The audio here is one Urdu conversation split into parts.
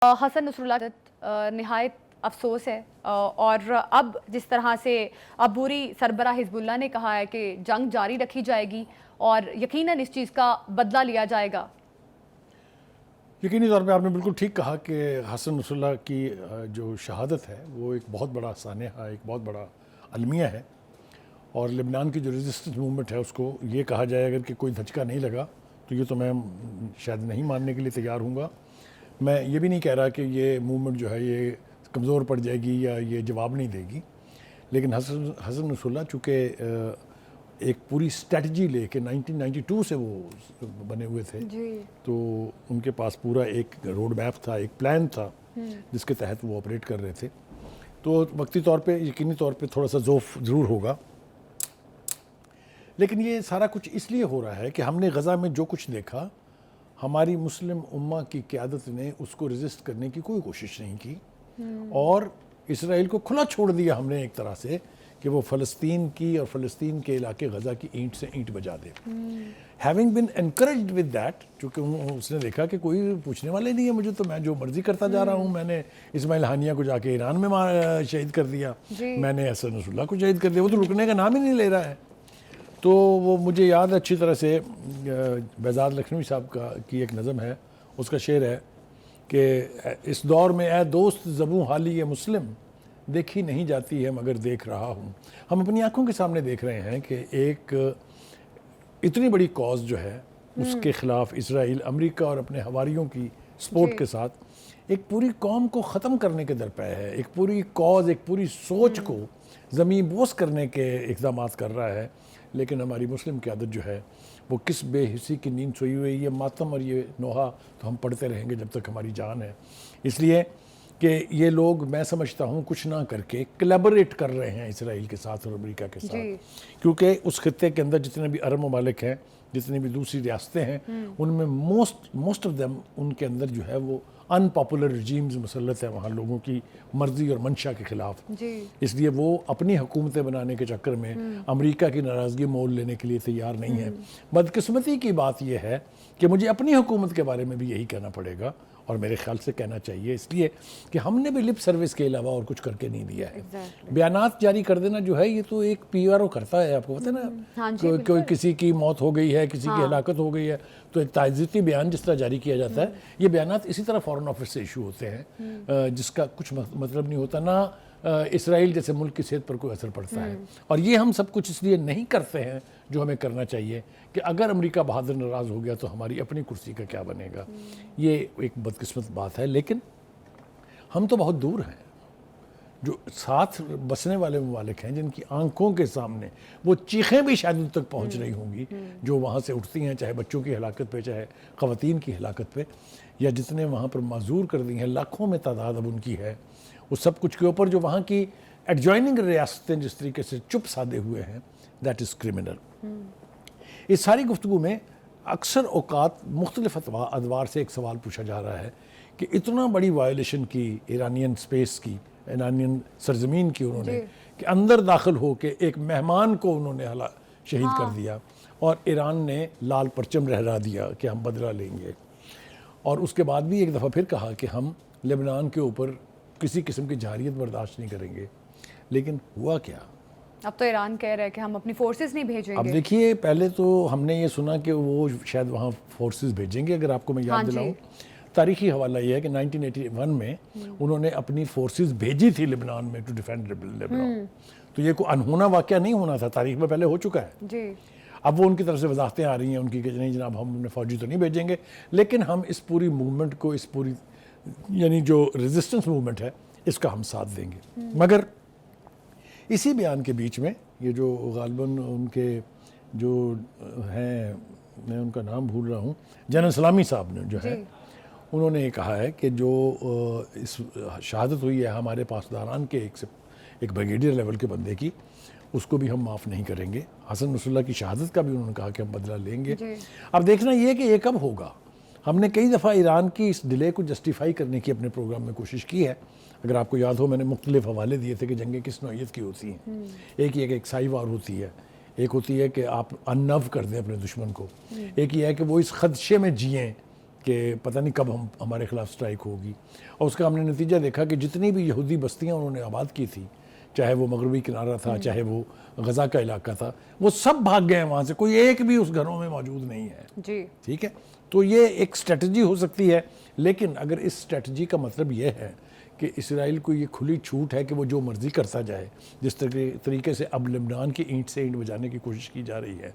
حسن نصر اللہ نہایت افسوس ہے، اور اب جس طرح سے عبوری سربراہ حزب اللہ نے کہا ہے کہ جنگ جاری رکھی جائے گی اور یقیناً اس چیز کا بدلہ لیا جائے گا۔ یقینی طور پہ آپ نے بالکل ٹھیک کہا کہ حسن نصر اللہ کی جو شہادت ہے وہ ایک بہت بڑا سانحہ، ایک بہت بڑا المیہ ہے، اور لبنان کی جو ریزسٹنس موومنٹ ہے اس کو یہ کہا جائے اگر کہ کوئی دھچکا نہیں لگا تو یہ تو میں شاید نہیں ماننے کے لیے تیار ہوں گا۔ میں یہ بھی نہیں کہہ رہا کہ یہ موومنٹ جو ہے یہ کمزور پڑ جائے گی یا یہ جواب نہیں دے گی، لیکن حسن نصر اللہ چونکہ ایک پوری اسٹریٹجی لے کے 1992 سے وہ بنے ہوئے تھے، تو ان کے پاس پورا ایک روڈ میپ تھا، ایک پلان تھا جس کے تحت وہ آپریٹ کر رہے تھے، تو وقتی طور پہ یقینی طور پہ تھوڑا سا ضعف ضرور ہوگا، لیکن یہ سارا کچھ اس لیے ہو رہا ہے کہ ہم نے غزہ میں جو کچھ دیکھا، ہماری مسلم امہ کی قیادت نے اس کو ریزسٹ کرنے کی کوئی کوشش نہیں کی، اور اسرائیل کو کھلا چھوڑ دیا ہم نے ایک طرح سے کہ وہ فلسطین کی اور فلسطین کے علاقے غزہ کی اینٹ سے اینٹ بجا دے۔ Having been encouraged with that, چونکہ اس نے دیکھا کہ کوئی پوچھنے والے نہیں ہے مجھے، تو میں جو مرضی کرتا جا رہا ہوں، میں نے اسماعیل ہانیہ کو جا کے ایران میں شہید کر دیا، میں نے حسن نصر اللہ کو شہید کر دیا، وہ تو رکنے کا نام ہی نہیں لے رہا ہے۔ تو وہ مجھے یاد اچھی طرح سے بہزاد لکھنوی صاحب کی ایک نظم ہے، اس کا شعر ہے کہ اس دور میں اے دوست زبوں حالی مسلم، دیکھی نہیں جاتی ہے مگر دیکھ رہا ہوں۔ ہم اپنی آنکھوں کے سامنے دیکھ رہے ہیں کہ ایک اتنی بڑی کاز جو ہے اس کے خلاف اسرائیل امریکہ اور اپنے حواریوں کی سپورٹ کے ساتھ ایک پوری قوم کو ختم کرنے کے درپے ہے، ایک پوری کاز، ایک پوری سوچ کو زمین بوس کرنے کے اقدامات کر رہا ہے، لیکن ہماری مسلم قیادت جو ہے وہ کس بے حسی کی نیند سوئی ہوئی، یہ ماتم اور یہ نوحہ تو ہم پڑھتے رہیں گے جب تک ہماری جان ہے، اس لیے کہ یہ لوگ میں سمجھتا ہوں کچھ نہ کر کے کلیبوریٹ کر رہے ہیں اسرائیل کے ساتھ اور امریکہ کے ساتھ، کیونکہ اس خطے کے اندر جتنے بھی عرب ممالک ہیں، جتنی بھی دوسری ریاستیں ہیں، ان میں موسٹ آف دیم ان کے اندر جو ہے وہ ان پاپولر رجیمز مسلط ہیں وہاں لوگوں کی مرضی اور منشا کے خلاف، اس لیے وہ اپنی حکومتیں بنانے کے چکر میں امریکہ کی ناراضگی مول لینے کے لیے تیار نہیں ہے۔ بدقسمتی کی بات یہ ہے کہ مجھے اپنی حکومت کے بارے میں بھی یہی کہنا پڑے گا، اور میرے خیال سے کہنا چاہیے، اس لیے کہ ہم نے بھی لپ سروس کے علاوہ اور کچھ کر کے نہیں دیا ہے۔ بیانات جاری کر دینا جو ہے یہ تو ایک پی آر او کرتا ہے، آپ کو پتہ نا، کوئی کسی کی موت ہو گئی ہے، کسی کی ہلاکت ہو گئی ہے تو ایک تعزیتی بیان جس طرح جاری کیا جاتا ہے، یہ بیانات اسی طرح فارن آفس سے ایشو ہوتے ہیں جس کا کچھ مطلب نہیں ہوتا، نہ اسرائیل جیسے ملک کی صحت پر کوئی اثر پڑتا ہے، اور یہ ہم سب کچھ اس لیے نہیں کرتے ہیں جو ہمیں کرنا چاہیے کہ اگر امریکہ بہادر ناراض ہو گیا تو ہماری اپنی کرسی کا کیا بنے گا۔ یہ ایک بدقسمت بات ہے، لیکن ہم تو بہت دور ہیں، جو ساتھ بسنے والے ممالک ہیں جن کی آنکھوں کے سامنے وہ چیخیں بھی شاید ان تک پہنچ رہی ہوں گی جو وہاں سے اٹھتی ہیں، چاہے بچوں کی ہلاکت پہ، چاہے خواتین کی ہلاکت پہ، یا جتنے وہاں پر معذور کر دی ہیں، لاکھوں میں تعداد اب ان کی ہے، اس سب کچھ کے اوپر جو وہاں کی ایڈجوائننگ ریاستیں جس طریقے سے چپ سادے ہوئے ہیں، دیٹ از کرمنل۔ اس ساری گفتگو میں اکثر اوقات مختلف ادوار سے ایک سوال پوچھا جا رہا ہے کہ اتنا بڑی وائلیشن کی ایرانین سپیس کی، ایرانین سرزمین کی انہوں نے، کہ اندر داخل ہو کے ایک مہمان کو انہوں نے شہید کر دیا، اور ایران نے لال پرچم لہرا دیا کہ ہم بدلہ لیں گے، اور اس کے بعد بھی ایک دفعہ پھر کہا کہ ہم لبنان کے اوپر کسی قسم کی جارحیت برداشت نہیں کریں گے، لیکن ہوا کیا؟ اب تو ایران کہہ رہا ہے کہ ہم اپنی فورسز نہیں بھیجیں گے۔ اب دیکھیے، پہلے تو ہم نے یہ سنا کہ وہ شاید وہاں فورسز بھیجیں گے، اگر آپ کو میں یاد دلاؤں، تاریخی حوالہ یہ ہے کہ 1981 میں انہوں نے اپنی فورسز بھیجی تھی لبنان میں ٹو ڈیفینڈ لبنان، تو یہ کوئی انہونا واقعہ نہیں ہونا تھا، تاریخ میں پہلے ہو چکا ہے۔ اب وہ ان کی طرف سے وضاحتیں آ رہی ہیں ان کی کہ نہیں جناب ہم فوجی تو نہیں بھیجیں گے، لیکن ہم اس پوری موومنٹ کو، اس پوری یعنی جو ریزسٹنس موومنٹ ہے اس کا ہم ساتھ دیں گے۔ مگر اسی بیان کے بیچ میں یہ جو غالباً ان کے جو ہیں، میں ان کا نام بھول رہا ہوں، جنرل سلامی صاحب نے جو ہے، انہوں نے یہ کہا ہے کہ جو اس شہادت ہوئی ہے ہمارے پاسداران کے ایک بریگیڈیئر لیول کے بندے کی، اس کو بھی ہم معاف نہیں کریں گے۔ حسن نصر اللہ کی شہادت کا بھی انہوں نے کہا کہ ہم بدلہ لیں گے۔ اب دیکھنا یہ کہ یہ کب ہوگا۔ ہم نے کئی دفعہ ایران کی اس ڈیلے کو جسٹیفائی کرنے کی اپنے پروگرام میں کوشش کی ہے، اگر آپ کو یاد ہو میں نے مختلف حوالے دیے تھے کہ جنگیں کس نوعیت کی ہوتی ہیں، ایک یہ کہ ایک سائی وار ہوتی ہے، ایک ہوتی ہے کہ آپ اننو کر دیں اپنے دشمن کو، ایک یہ ہے کہ وہ اس خدشے میں جئیں کہ پتہ نہیں کب ہمارے خلاف سٹرائک ہوگی، اور اس کا ہم نے نتیجہ دیکھا کہ جتنی بھی یہودی بستیاں انہوں نے آباد کی تھی، چاہے وہ مغربی کنارہ تھا، چاہے وہ غزہ کا علاقہ تھا، وہ سب بھاگ گئے ہیں وہاں سے، کوئی ایک بھی اس گھروں میں موجود نہیں ہے. جی ٹھیک ہے، تو یہ ایک اسٹریٹجی ہو سکتی ہے، لیکن اگر اس اسٹریٹجی کا مطلب یہ ہے کہ اسرائیل کو یہ کھلی چھوٹ ہے کہ وہ جو مرضی کرتا جائے، جس طریقے سے اب لبنان کی اینٹ سے اینٹ بجانے کی کوشش کی جا رہی ہے،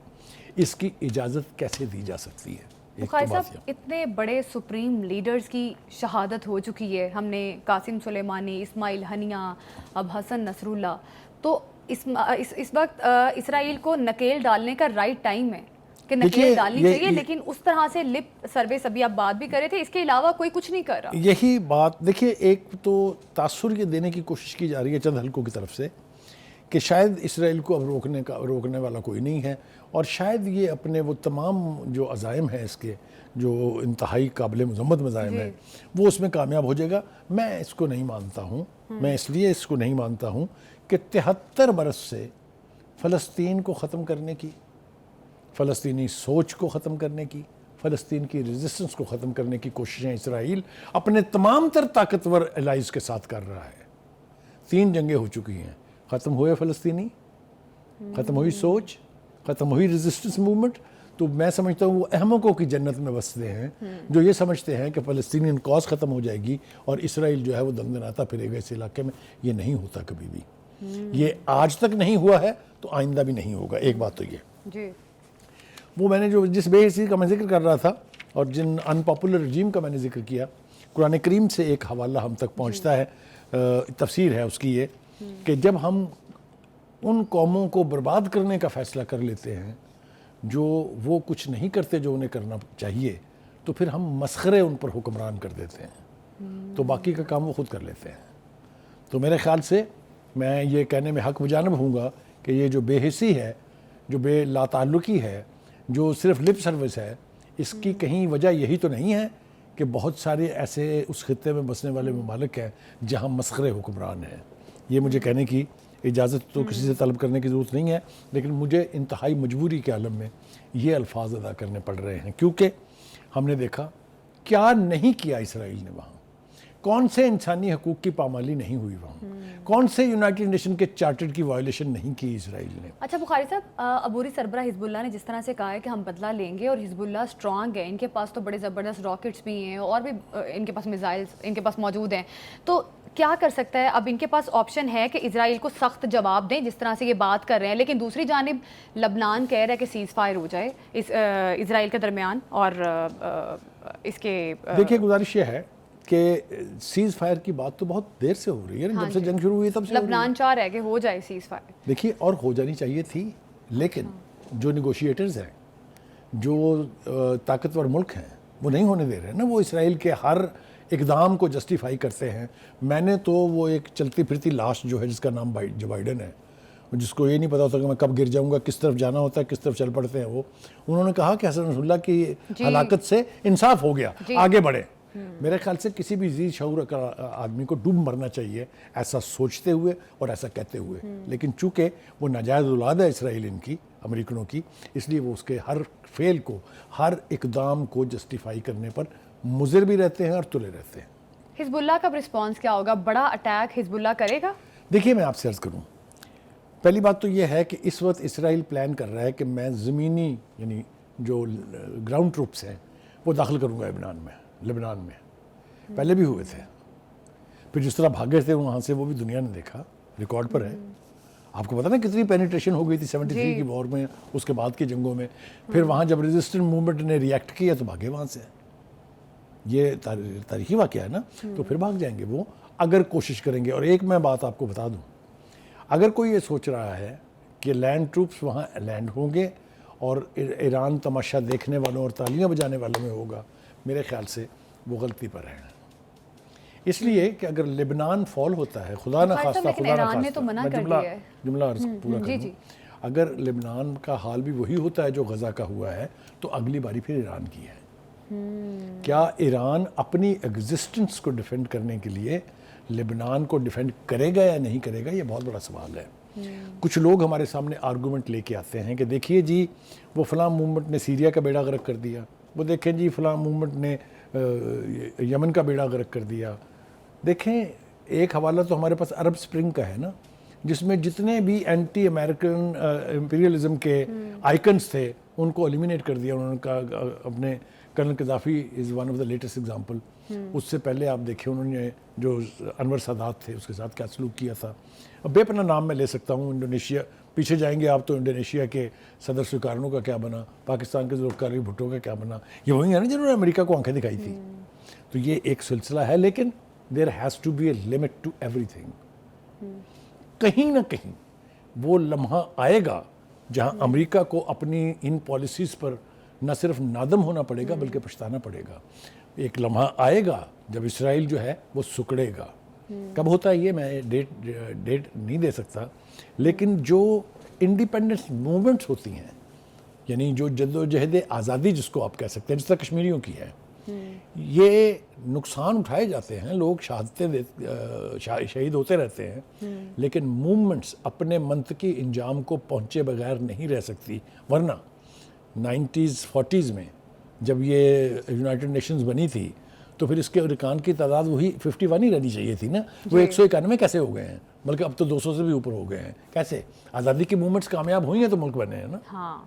اس کی اجازت کیسے دی جا سکتی ہے؟ بخاری صاحب، اتنے بڑے سپریم لیڈرز کی شہادت ہو چکی ہے، ہم نے قاسم سلیمانی، اسماعیل ہنیہ، اب حسن نصر اللہ، تو اس وقت اسرائیل کو نکیل ڈالنے کا رائٹ ٹائم ہے کہ نکیل ڈالنی چاہیے، لیکن اس طرح سے لپ سروس ابھی آپ بات بھی کر رہے تھے، اس کے علاوہ کوئی کچھ نہیں کر رہا. یہی بات دیکھیے، ایک تو تاثر یہ دینے کی کوشش کی جا رہی ہے چند حلقوں کی طرف سے کہ شاید اسرائیل کو اب روکنے والا کوئی نہیں ہے، اور شاید یہ اپنے وہ تمام جو عزائم ہیں اس کے جو انتہائی قابل مذمت مزاحم ہیں وہ اس میں کامیاب ہو جائے گا. میں اس کو نہیں مانتا ہوں. میں اس لیے اس کو نہیں مانتا ہوں کہ 73 برس سے فلسطین کو ختم کرنے کی، فلسطینی سوچ کو ختم کرنے کی، فلسطین کی ریزسٹنس کو ختم کرنے کی کوششیں اسرائیل اپنے تمام تر طاقتور الائز کے ساتھ کر رہا ہے. 3 جنگیں ہو چکی ہیں، ختم ہوئے فلسطینی، ختم ہوئی سوچ، ختم ہوئی ریزسٹنس موومنٹ. تو میں سمجھتا ہوں وہ احمقوں کی جنت میں بستے ہیں جو یہ سمجھتے ہیں کہ فلسطینین کاز ختم ہو جائے گی اور اسرائیل جو ہے وہ دندناتا پھرے گا اس علاقے میں. یہ نہیں ہوتا کبھی بھی. یہ آج تک نہیں ہوا ہے تو آئندہ بھی نہیں ہوگا. ایک بات تو یہ جی، وہ میں نے جس بے حسی کا میں ذکر کر رہا تھا اور جن ان پاپولر رجیم کا میں نے ذکر کیا، قرآن کریم سے ایک حوالہ ہم تک پہنچتا ہے، تفسیر ہے اس کی یہ کہ جب ہم ان قوموں کو برباد کرنے کا فیصلہ کر لیتے ہیں جو وہ کچھ نہیں کرتے جو انہیں کرنا چاہیے، تو پھر ہم مسخرے ان پر حکمران کر دیتے ہیں، تو باقی کا کام وہ خود کر لیتے ہیں. تو میرے خیال سے میں یہ کہنے میں حق بجانب ہوں گا کہ یہ جو بے حسی ہے، جو بے لا تعلقی ہے، جو صرف لپ سروس ہے، اس کی کہیں وجہ یہی تو نہیں ہے کہ بہت سارے ایسے اس خطے میں بسنے والے ممالک ہیں جہاں مسخرے حکمران ہیں. یہ مجھے کہنے کی اجازت تو کسی سے طلب کرنے کی ضرورت نہیں ہے، لیکن مجھے انتہائی مجبوری کے عالم میں یہ الفاظ ادا کرنے پڑ رہے ہیں، کیونکہ ہم نے دیکھا کیا نہیں کیا اسرائیل نے وہاں، کون سے انسانی حقوق کی پامالی نہیں ہوئی وہاں، کون سے یونائٹڈ نیشن کے چارٹر کی وائلیشن نہیں کی اسرائیل نے. اچھا بخاری صاحب، عبوری سربراہ حزب اللہ نے جس طرح سے کہا ہے کہ ہم بدلہ لیں گے اور حزب اللہ اسٹرانگ ہے، ان کے پاس تو بڑے زبردست راکٹس بھی ہیں اور بھی ان کے پاس میزائلز ان کے پاس موجود ہیں، تو کیا کر سکتا ہے؟ اب ان کے پاس آپشن ہے کہ اسرائیل کو سخت جواب دیں جس طرح سے یہ بات کر رہے ہیں، لیکن دوسری جانب لبنان کہہ رہا ہے کہ سیز فائر ہو جائے اسرائیل کے درمیان، اور اس کے دیکھیے گزارش یہ ہے کہ سیز فائر کی بات تو بہت دیر سے ہو رہی ہے، جب سے جنگ شروع ہوئی تب سے لبنان چاہ رہا ہے کہ ہو جائے سیز فائر. دیکھیے اور ہو جانی چاہیے تھی، لیکن جو نیگوشیٹرز ہیں، جو طاقتور ملک ہیں، وہ نہیں ہونے دے رہے نا. وہ اسرائیل کے ہر اقدام کو جسٹیفائی کرتے ہیں. میں نے تو وہ ایک چلتی پھرتی لاش جو ہے جس کا نام جو بائیڈن ہے، جس کو یہ نہیں پتا ہوتا کہ میں کب گر جاؤں گا، کس طرف جانا ہوتا ہے، کس طرف چل پڑتے ہیں وہ. انہوں نے کہا کہ حسن نصر اللہ کی ہلاکت سے انصاف ہو گیا، آگے بڑھے. میرے خیال سے کسی بھی ذی شعور آدمی کو ڈوب مرنا چاہیے ایسا سوچتے ہوئے اور ایسا کہتے ہوئے. لیکن چونکہ وہ ناجائز اولاد ہے اسرائیل ان کی، امریکنوں کی، اس لیے وہ اس کے ہر فعل کو، ہر اقدام کو جسٹیفائی کرنے پر مضر بھی رہتے ہیں اور تلے رہتے ہیں. حزب اللہ کا رسپانس کیا ہوگا؟ بڑا اٹیک حزب اللہ کرے گا؟ دیکھیے میں آپ سے عرض کروں، پہلی بات تو یہ ہے کہ اس وقت اسرائیل پلان کر رہا ہے کہ میں زمینی یعنی جو گراؤنڈ ٹروپس ہیں وہ داخل کروں گا لبنان میں. پہلے بھی ہوئے تھے، پھر جس طرح بھاگے تھے وہاں سے وہ بھی دنیا نے دیکھا، ریکارڈ پر ہے. آپ کو پتا نا کتنی پینیٹریشن ہو گئی تھی 73 کی وار میں، اس کے بعد کی جنگوں میں. پھر وہاں جب ریزسٹنٹ موومنٹ نے ریئیکٹ کیا تو بھاگے وہاں سے. یہ تاریخی واقعہ ہے نا. تو پھر بھاگ جائیں گے وہ اگر کوشش کریں گے. اور ایک میں بات آپ کو بتا دوں، اگر کوئی یہ سوچ رہا ہے کہ لینڈ ٹروپس وہاں لینڈ ہوں گے اور ایران تماشا دیکھنے والوں اور تالیاں بجانے والوں میں ہوگا، میرے خیال سے وہ غلطی پر ہے. اس لیے کہ اگر لبنان فال ہوتا ہے، خدا نہ خواستہ جملہ عرض پورا کروں، اگر لبنان کا حال بھی وہی ہوتا ہے جو غزہ کا ہوا ہے تو اگلی باری پھر ایران کی ہے. کیا ایران اپنی ایگزسٹنس کو ڈیفینڈ کرنے کے لیے لبنان کو ڈیفینڈ کرے گا یا نہیں کرے گا؟ یہ بہت بڑا سوال ہے. کچھ لوگ ہمارے سامنے آرگومنٹ لے کے آتے ہیں کہ دیکھیے جی وہ فلاں موومنٹ نے سیریا کا بیڑا غرق کر دیا، وہ دیکھیں جی فلاں موومنٹ نے یمن کا بیڑا غرق کر دیا. دیکھیں ایک حوالہ تو ہمارے پاس عرب اسپرنگ کا ہے نا, جس میں جتنے بھی اینٹی امریکن امپیریلزم کے آئکنس تھے ان کو ایلیمینیٹ کر دیا انہوں نے. کہا اپنے colonel Gaddafi is one of the latest example. اس سے پہلے آپ دیکھیں انہوں نے جو انور سادات تھے اس کے ساتھ کیا سلوک کیا تھا. اب بے پناہ نام میں لے سکتا ہوں, انڈونیشیا, پیچھے جائیں گے آپ تو انڈونیشیا کے صدر سکارنو کا کیا بنا, پاکستان کے ذوالفقار بھٹو کا کیا بنا, یہ وہی ہے نا جنہوں نے امریکہ کو آنکھیں دکھائی تھی. تو یہ ایک سلسلہ ہے, لیکن there has to be a limit to ایوری تھنگ. کہیں نہ کہیں وہ لمحہ آئے گا جہاں امریکہ کو اپنی ان پالیسیز پر نہ صرف نادم ہونا پڑے گا بلکہ پچھتانا پڑے گا. ایک لمحہ آئے گا جب اسرائیل جو ہے وہ سکڑے گا. کب ہوتا ہے یہ میں ڈیٹ نہیں دے سکتا, لیکن جو انڈیپینڈنس موومنٹس ہوتی ہیں, یعنی جو جد و جہد آزادی جس کو آپ کہہ سکتے ہیں, جس طرح کشمیریوں کی ہے, یہ نقصان اٹھائے جاتے ہیں, لوگ شہید ہوتے رہتے ہیں, لیکن موومنٹس اپنے منطقی انجام کو پہنچے بغیر نہیں رہ سکتی. ورنہ 90s 40s میں جب یہ یونائٹڈ نیشنز بنی تھی تو پھر اس کے ارکان کی تعداد وہی 51 ہی رہنی چاہیے تھی نا, وہ 191 کیسے ہو گئے ہیں, بلکہ اب تو 200 سے بھی اوپر ہو گئے ہیں. کیسے آزادی کی موومنٹس کامیاب ہوئی ہیں تو ملک بنے ہیں نا.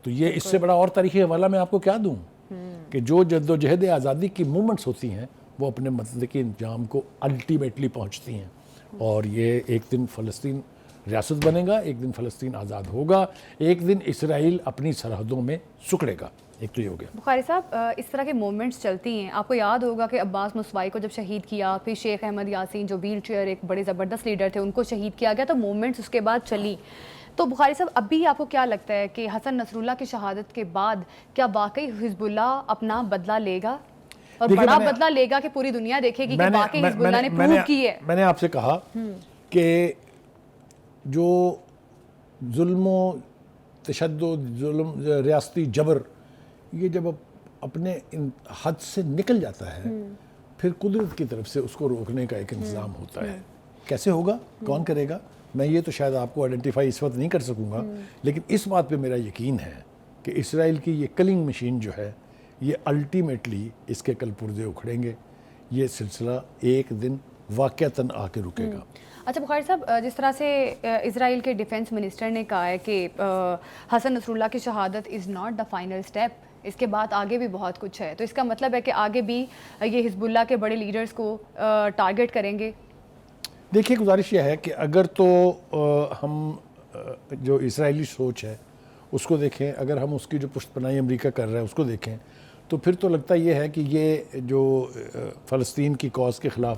تو یہ اس سے بڑا اور تاریخی حوالہ میں آپ کو کیا دوں کہ جو جد و جہد آزادی کی موومنٹس ہوتی ہیں وہ اپنے منطقی انجام کو الٹیمیٹلی پہنچتی ہیں. اور یہ ایک دن فلسطین ریاست بنے گا, ایک دن فلسطین آزاد ہوگا, ایک دن اسرائیل اپنی سرحدوں میں سکڑے گا. ایک تو یہ ہو گیا. بخاری صاحب, اس طرح کے مومنٹس چلتی ہیں. آپ کو یاد ہوگا کہ عباس مصوائی کو جب شہید کیا, پھر شیخ احمد یاسین جو ویل چیئر ایک بڑے زبردست لیڈر تھے ان کو شہید کیا گیا, تو مومنٹس اس کے بعد چلی. تو بخاری صاحب ابھی آپ کو کیا لگتا ہے کہ حسن نصر اللہ کی شہادت کے بعد کیا واقعی حزب اللہ اپنا بدلہ لے گا, اور بڑا بدلہ لے گا کہ پوری دنیا دیکھے گی کہ واقعی حزب اللہ نے پروو کی ہے؟ میں نے آپ سے کہا کہ جو ظلم و تشدد, ظلم, ریاستی جبر, یہ جب اپنے حد سے نکل جاتا ہے پھر قدرت کی طرف سے اس کو روکنے کا ایک انتظام ہوتا ہے. کیسے ہوگا, کون کرے گا, میں یہ تو شاید آپ کو آئیڈینٹیفائی اس وقت نہیں کر سکوں گا, لیکن اس بات پہ میرا یقین ہے کہ اسرائیل کی یہ کلنگ مشین جو ہے یہ الٹیمیٹلی اس کے کل پرزے اکھڑیں گے. یہ سلسلہ ایک دن واقعتاً آ کے رکے گا. اچھا بخاری صاحب, جس طرح سے اسرائیل کے ڈیفنس منسٹر نے کہا ہے کہ حسن نصر اللہ کی شہادت is not the final step, اس کے بعد آگے بھی بہت کچھ ہے, تو اس کا مطلب ہے کہ آگے بھی یہ حزب اللہ کے بڑے لیڈرز کو ٹارگٹ کریں گے. دیکھیے گزارش یہ ہے کہ اگر تو ہم جو اسرائیلی سوچ ہے اس کو دیکھیں, اگر ہم اس کی جو پشت پناہی امریکہ کر رہا ہے اس کو دیکھیں, تو پھر تو لگتا یہ ہے کہ یہ جو فلسطین کی کاز کے خلاف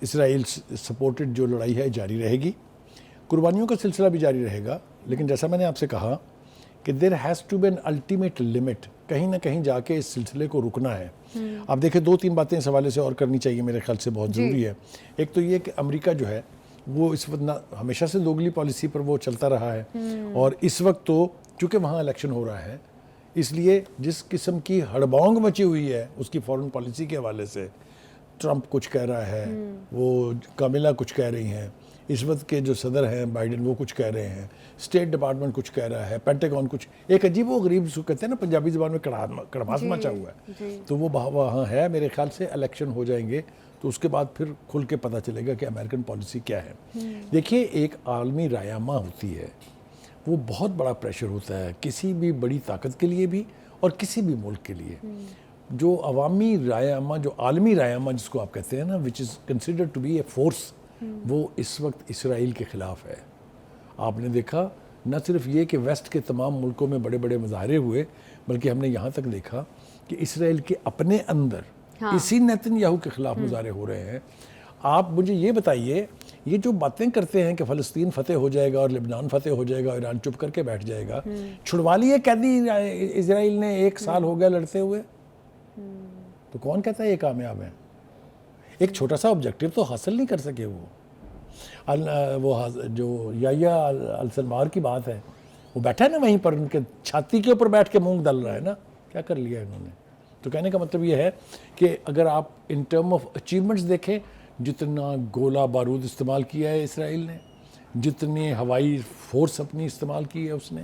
اسرائیل سپورٹڈ جو لڑائی ہے جاری رہے گی, قربانیوں کا سلسلہ بھی جاری رہے گا, لیکن جیسا میں نے آپ سے کہا کہ there has to be an ultimate limit, کہیں نہ کہیں جا کے اس سلسلے کو رکنا ہے. آپ دیکھیں 2-3 باتیں اس حوالے سے اور کرنی چاہیے میرے خیال سے, بہت ضروری ہے. ایک تو یہ کہ امریکہ جو ہے وہ اس وقت ہمیشہ سے دوگلی پالیسی پر وہ چلتا رہا ہے, اور اس وقت تو چونکہ وہاں الیکشن ہو رہا ہے اس لیے جس قسم کی ہڑبونگ مچی ہوئی ہے اس کی فورن پالیسی کے حوالے سے, ٹرمپ کچھ کہہ رہا ہے, وہ کاملا کچھ کہہ رہی ہیں, اس وقت کے جو صدر ہیں بائیڈن وہ کچھ کہہ رہے ہیں, اسٹیٹ ڈپارٹمنٹ کچھ کہہ رہا ہے, پینٹاگون کچھ, ایک عجیب و غریب اس کو کہتے ہیں نا پنجابی زبان میں کڑماس مچا ہوا ہے. تو وہ وہاں ہے. میرے خیال سے الیکشن ہو جائیں گے تو اس کے بعد پھر کھل کے پتہ چلے گا کہ امریکن پالیسی کیا ہے. دیکھیے ایک عالمی رایامہ ہوتی ہے, وہ بہت بڑا پریشر ہوتا ہے کسی بھی بڑی طاقت کے لیے بھی اور کسی بھی ملک کے لیے. جو عوامی رایامہ, جو عالمی رایامہ جس کو آپ کہتے ہیں نا, which is considered to be a force, وہ اس وقت اسرائیل کے خلاف ہے. آپ نے دیکھا نہ صرف یہ کہ ویسٹ کے تمام ملکوں میں بڑے بڑے مظاہرے ہوئے, بلکہ ہم نے یہاں تک دیکھا کہ اسرائیل کے اپنے اندر اسی نیتن یاہو کے خلاف مظاہرے ہو رہے ہیں. آپ مجھے یہ بتائیے, یہ جو باتیں کرتے ہیں کہ فلسطین فتح ہو جائے گا اور لبنان فتح ہو جائے گا, ایران چپ کر کے بیٹھ جائے گا, چھڑوا لیے قیدی اسرائیل نے, 1 سال ہو گیا لڑتے ہوئے, تو کون کہتا ہے یہ کامیاب ہے؟ ایک چھوٹا سا آبجیکٹیو تو حاصل نہیں کر سکے. وہ جو یحییٰ السنوار کی بات ہے, وہ بیٹھا ہے نا وہیں پر, ان کے چھاتی کے اوپر بیٹھ کے مونگ ڈل رہا ہے نا, کیا کر لیا انہوں نے. تو کہنے کا مطلب یہ ہے کہ اگر آپ ان ٹرم آف اچیومنٹس دیکھیں, جتنا گولہ بارود استعمال کیا ہے اسرائیل نے, جتنی ہوائی فورس اپنی استعمال کی ہے اس نے,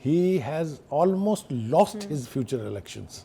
he has almost lost his future elections.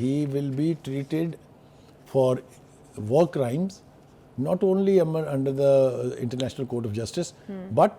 he will be treated for war crimes not only under the International Court of Justice but